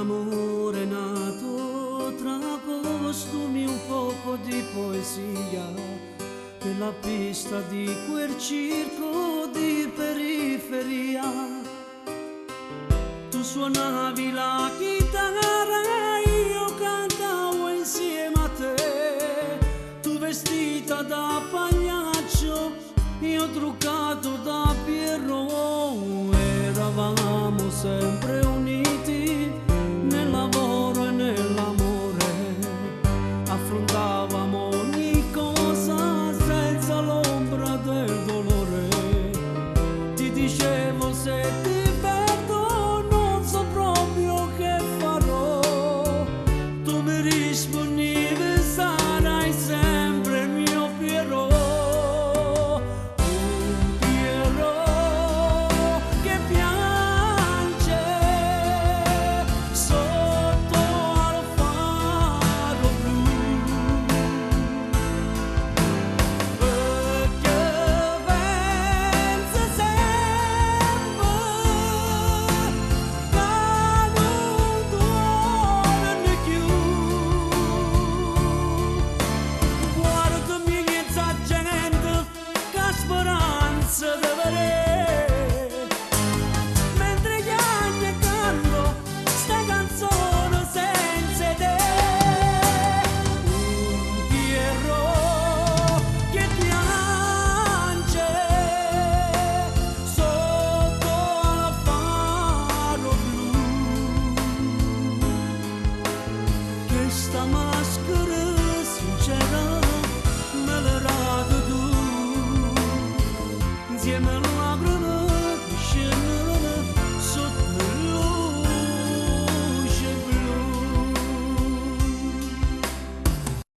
amore nato tra costumi, un poco di poesia, nella pista di quel circo di periferia. Tu suonavi la chitarra, io cantavo insieme a te, tu vestita da pagliaccio, io truccato da Pierrot, eravamo sempre